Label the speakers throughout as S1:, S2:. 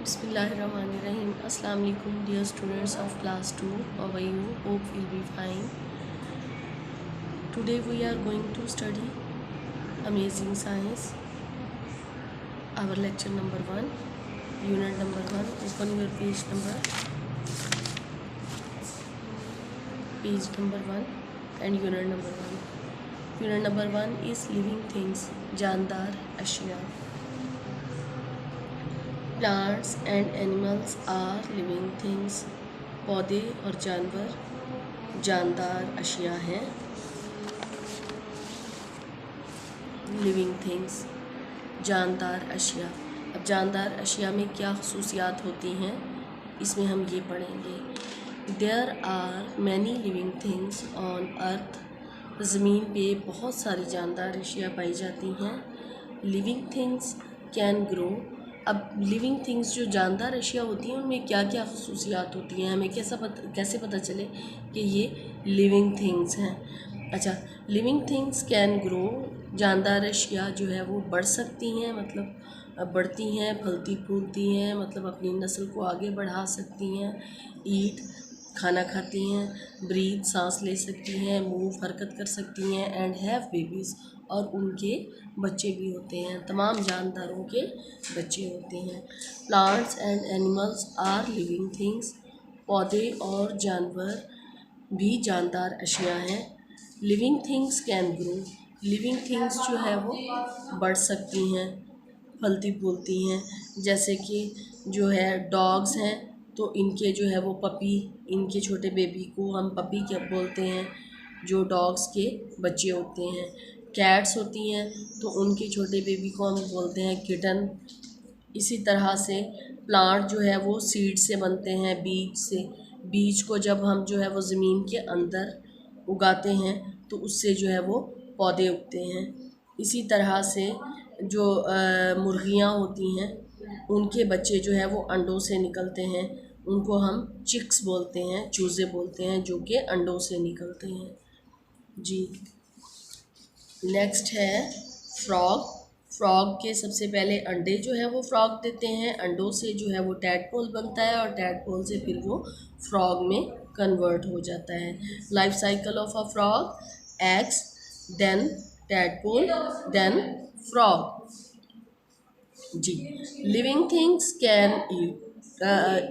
S1: Bismillahirrahmanirrahim. Assalamu alaikum dear students of class 2. How are you? Hope you'll be fine. Today we are going to study Amazing Science. Our lecture number 1, unit number 1. Open your page number 1 and unit number 1. Unit number 1 is living things, Jandar Ashya. Plants and animals are living things. पौधे और जानवर जानदार अशिया हैं। Living things, जानदार अशिया। अब जानदार अशिया में क्या खसूसियात होती हैं, इसमें हम ये पढ़ेंगे। There are many living things on earth. ज़मीन पे बहुत सारी जानदार अशिया पाई जाती हैं। Living things can grow. अब लिविंग थिंग्स जो जानदार अशिया होती हैं उनमें क्या क्या खसूसियात होती हैं, हमें कैसे पता चले कि ये लिविंग थिंग्स हैं। अच्छा, लिविंग थिंग्स कैन ग्रो। जानदार अशिया जो है वो बढ़ सकती हैं, मतलब बढ़ती हैं, फलती फूलती हैं, मतलब अपनी नस्ल को आगे बढ़ा सकती हैं। ईट, खाना खाती हैं। ब्रीथ, सांस ले सकती हैं। मूव, हरकत कर सकती हैं। एंड हैव बेबीज़, और उनके बच्चे भी होते हैं। तमाम जानदारों के बच्चे होते हैं। Plants and animals are living things. पौधे और जानवर भी जानदार अशिया हैं। Living things can grow. Living things जो है वो बढ़ सकती हैं, फलती फूलती हैं। जैसे कि जो है डॉग्स हैं तो इनके जो है वो पपी, इनके छोटे बेबी को हम पपी क्या बोलते हैं, जो डॉग्स के बच्चे होते हैं। कैट्स होती हैं तो उनके छोटे बेबी को हम बोलते हैं किटन। इसी तरह से प्लांट जो है वो सीड से बनते हैं, बीज से। बीज को जब हम जो है वो ज़मीन के अंदर उगाते हैं तो उससे जो है वो पौधे उगते हैं। इसी तरह से जो मुर्गियाँ होती हैं उनके बच्चे जो है वो अंडों से निकलते हैं। उनको हम चिक्स बोलते हैं, चूज़े बोलते हैं, जो कि अंडों से निकलते हैं। जी, नेक्स्ट है फ्रॉग। फ्रॉग के सबसे पहले अंडे जो है वो फ्रॉग देते हैं। अंडों से जो है वो टैडपोल बनता है और टैडपोल से फिर वो फ्रॉग में कन्वर्ट हो जाता है। Life cycle of a frog: eggs, then tadpole, then frog. जी, living things can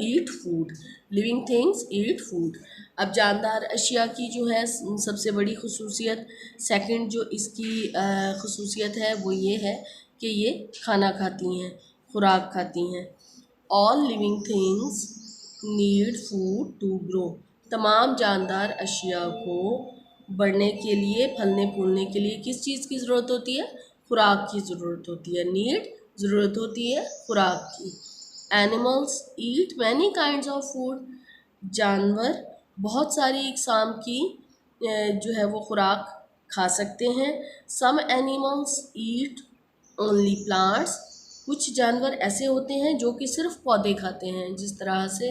S1: eat food. Living things eat food. अब जानदार अशिया की जो है सबसे बड़ी खसूसियत, सेकंड जो इसकी खसूसियत है वो ये है कि ये खाना खाती हैं, खुराक खाती हैं। All living things need food to grow. तमाम जानदार अशिया को बढ़ने के लिए, फलने फूलने के लिए किस चीज़ की ज़रूरत होती है? खुराक की ज़रूरत होती है। नीड, ज़रूरत होती है खुराक की। Animals eat many kinds of food. जानवर बहुत सारी इकसाम की जो है वो खुराक खा सकते हैं। Some animals eat only plants. कुछ जानवर ऐसे होते हैं जो कि सिर्फ पौधे खाते हैं, जिस तरह से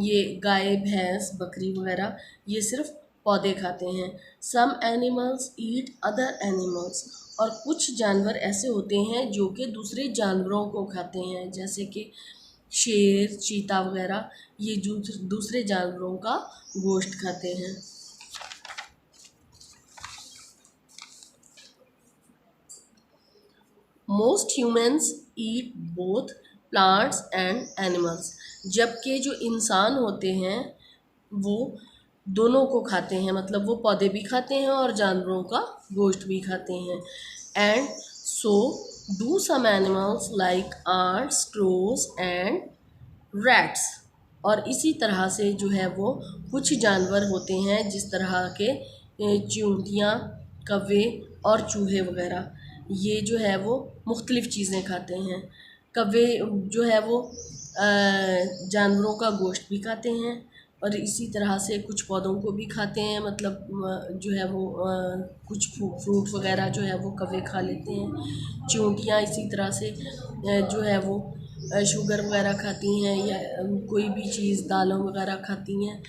S1: ये गाय, भैंस, बकरी वगैरह ये सिर्फ पौधे खाते हैं। Some animals eat other animals. और कुछ जानवर ऐसे होते हैं जो कि दूसरे जानवरों को खाते हैं, जैसे कि शेर, चीता वगैरह, ये दूसरे जानवरों का गोश्त खाते हैं। Most humans eat both plants and animals. जबकि जो इंसान होते हैं वो दोनों को खाते हैं, मतलब वो पौधे भी खाते हैं और जानवरों का गोश्त भी खाते हैं। And so do some animals like ants, crows and rats. और इसी तरह से जो है वो कुछ जानवर होते हैं जिस तरह के चींटियाँ, कौवे और चूहे वगैरह, ये जो है वो मुख्तलिफ़ चीज़ें खाते हैं। कौवे जो है वो जानवरों का गोश्त भी खाते हैं और इसी तरह से कुछ पौधों को भी खाते हैं, मतलब जो है वो कुछ फ्रूट वगैरह जो है वो कौवे खा लेते हैं। चींटियाँ इसी तरह से जो है वो शुगर वगैरह खाती हैं या कोई भी चीज़, दालों वगैरह खाती हैं।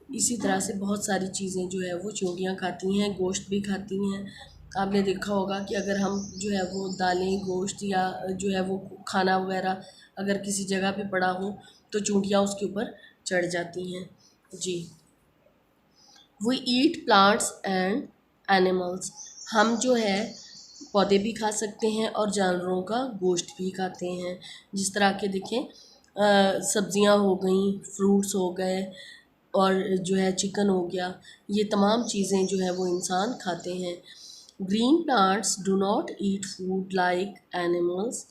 S1: इसी तरह से बहुत सारी चीज़ें जो है वो चींटियाँ खाती हैं, गोश्त भी खाती हैं। आपने देखा होगा कि अगर हम जो है वो दालें गोश्त या जो है वो खाना वगैरह अगर किसी जगह पे पड़ा हो तो चूंटियाँ उसके ऊपर चढ़ जाती हैं। जी, we eat plants and animals, हम जो है पौधे भी खा सकते हैं और जानवरों का गोश्त भी खाते हैं। जिस तरह के देखें सब्जियां हो गई, फ्रूट्स हो गए और जो है चिकन हो गया, ये तमाम चीज़ें जो है वो इंसान खाते हैं। Green plants do not eat food like animals,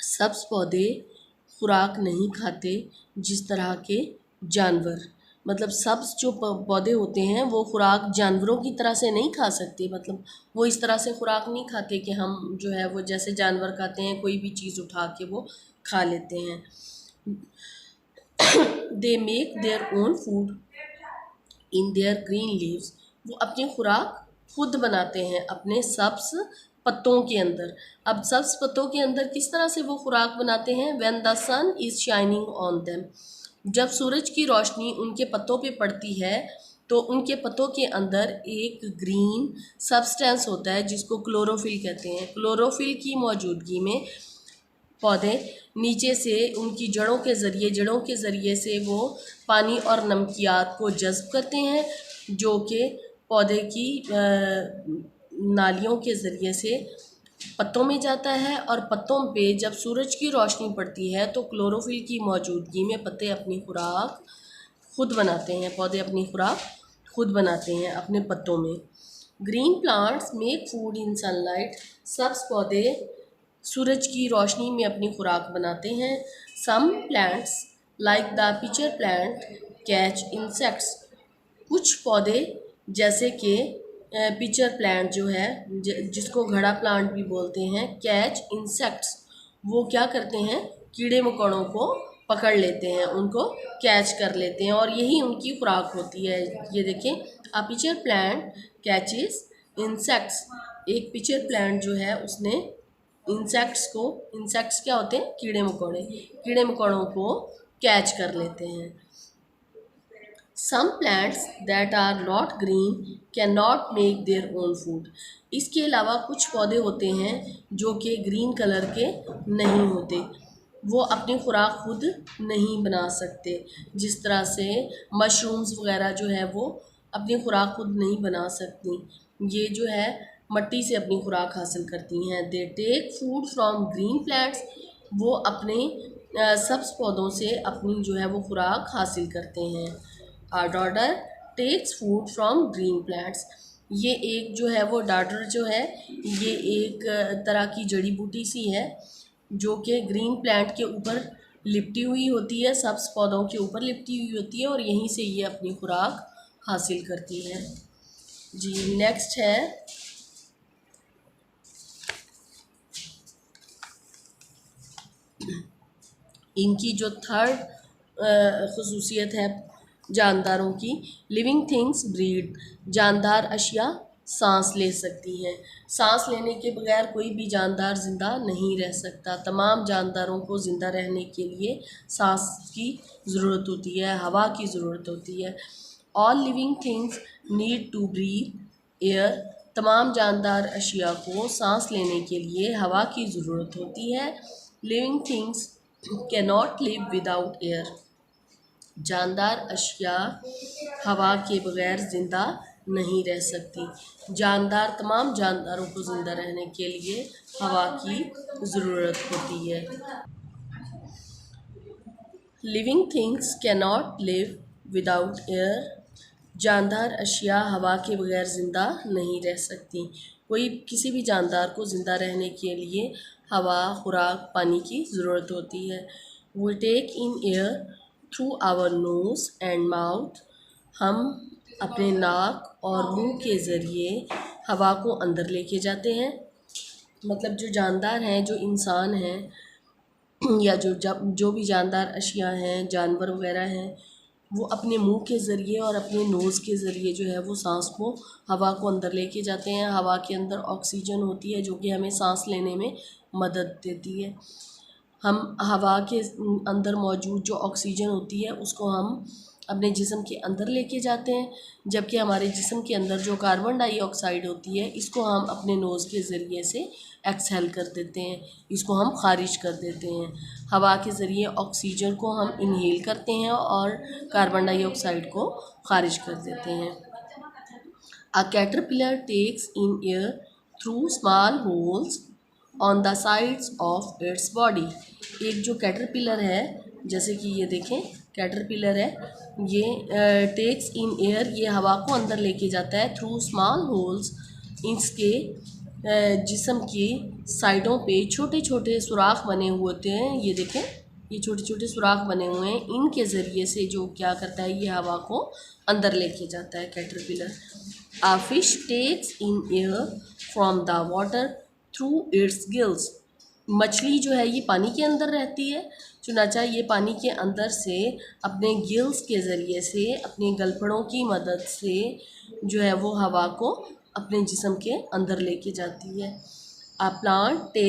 S1: सब्ज पौधे खुराक नहीं खाते जिस तरह के जानवर, मतलब सब्ज जो पौधे होते हैं वो खुराक जानवरों की तरह से नहीं खा सकते, मतलब वो इस तरह से खुराक नहीं खाते कि हम जो है वो जैसे जानवर खाते हैं कोई भी चीज़ उठा के वो खा लेते हैं। They make their own food in their green leaves, वो अपनी खुराक खुद बनाते हैं अपने सब्ज पत्तों के अंदर। अब सब्ज पत्तों के अंदर किस तरह से वो खुराक बनाते हैं? When the sun is shining on them, जब सूरज की रोशनी उनके पत्तों पे पड़ती है तो उनके पत्तों के अंदर एक ग्रीन सब्सटेंस होता है जिसको क्लोरोफिल कहते हैं। क्लोरोफिल की मौजूदगी में पौधे नीचे से उनकी जड़ों के ज़रिए से वो पानी और नमकियात को जज़्ब करते हैं जो कि पौधे की नालियों के ज़रिए से पत्तों में जाता है, और पत्तों पे जब सूरज की रोशनी पड़ती है तो क्लोरोफिल की मौजूदगी में पत्ते अपनी खुराक खुद बनाते हैं, पौधे अपनी खुराक खुद बनाते हैं अपने पत्तों में। Green plants make food in sunlight, सब्ज पौधे सूरज की रोशनी में अपनी खुराक बनाते हैं। Some plants like the pitcher plant catch insects, कुछ पौधे जैसे कि पिचर प्लांट जो है जिसको घड़ा प्लांट भी बोलते हैं, कैच इंसेक्ट्स, वो क्या करते हैं? कीड़े मकोड़ों को पकड़ लेते हैं, उनको कैच कर लेते हैं और यही उनकी खुराक होती है। ये देखें, अ पिचर प्लांट कैचेस इंसेक्ट्स, एक पिचर प्लांट जो है उसने इंसेक्ट्स क्या होते हैं? कीड़े मकोड़ों को कैच कर लेते हैं। Some plants that are not green can not make their own food, इसके अलावा कुछ पौधे होते हैं जो कि ग्रीन कलर के नहीं होते, वो अपनी खुराक खुद नहीं बना सकते। जिस तरह से मशरूम्स वगैरह जो है वो अपनी खुराक खुद नहीं बना सकती, ये जो है मट्टी से अपनी खुराक हासिल करती हैं। They take food from green plants, वो अपने सब्ज पौधों से अपनी जो है वो खुराक हासिल करते हैं। Are daughter takes food from green plants, ये एक जो है वो डाडर जो है ये एक तरह की जड़ी बूटी सी है जो कि ग्रीन प्लांट के ऊपर लिपटी हुई होती है, सब्ज पौधों के ऊपर लिपटी हुई होती है और यहीं से ये अपनी खुराक हासिल करती है। जी, नेक्स्ट है इनकी जो थर्ड खसूसियत है जानदारों की, लिविंग थिंग्स ब्रीड, जानदार अशिया सांस ले सकती हैं। सांस लेने के बगैर कोई भी जानदार ज़िंदा नहीं रह सकता। तमाम जानदारों को ज़िंदा रहने के लिए सांस की ज़रूरत होती है, हवा की ज़रूरत होती है। All living things need to breathe air, तमाम जानदार अशिया को सांस लेने के लिए हवा की ज़रूरत होती है। Living things cannot live without air, जानदार अशिया हवा के बगैर ज़िंदा नहीं रह सकती। तमाम जानदारों को ज़िंदा रहने के लिए हवा की ज़रूरत होती है। Living things cannot live without air, जानदार अशिया हवा के बगैर ज़िंदा नहीं रह सकती। कोई किसी भी जानदार को ज़िंदा रहने के लिए हवा, खुराक, पानी की ज़रूरत होती है। We take in air through our nose and mouth, हम अपने नाक और मुंह के ज़रिए हवा को अंदर लेके जाते हैं। मतलब जो जानदार हैं, जो इंसान हैं या जो भी जानदार अशिया हैं, जानवर वगैरह हैं, वो अपने मुंह के ज़रिए और अपने नोज़ के ज़रिए जो है वो सांस को, हवा को अंदर लेके जाते हैं। हवा के अंदर ऑक्सीजन होती है जो कि हमें सांस लेने में मदद देती है। हम हवा के अंदर मौजूद जो ऑक्सीजन होती है उसको हम अपने जिस्म के अंदर लेके जाते हैं, जबकि हमारे जिस्म के अंदर जो कार्बन डाइऑक्साइड होती है इसको हम अपने नोज़ के ज़रिए से एक्सहेल कर देते हैं, इसको हम खारिज कर देते हैं। हवा के ज़रिए ऑक्सीजन को हम इनहेल करते हैं और कार्बन डाइऑक्साइड को खारिज कर देते हैं। A caterpillar takes in air through small holes on the sides of its body। एक जो कैटरपिलर है, जैसे कि ये देखें कैटरपिलर है, ये टेक्स इन एयर, ये हवा को अंदर लेके जाता है थ्रू स्मॉल होल्स, इसके जिस्म की साइडों पे छोटे छोटे सुराख बने हुए होते हैं। ये देखें ये छोटे छोटे सुराख बने हुए हैं, इनके ज़रिए से जो क्या करता है, ये हवा को अंदर लेके जाता है caterpillar. A fish takes in air from the water through its gills। मछली जो है ये पानी के अंदर रहती है, चुनाचा ये पानी के अंदर से अपने गिल्स के ज़रिए से, अपने गलफड़ों की मदद से जो है वो हवा को अपने जिस्म के अंदर लेके जाती है। A plant takes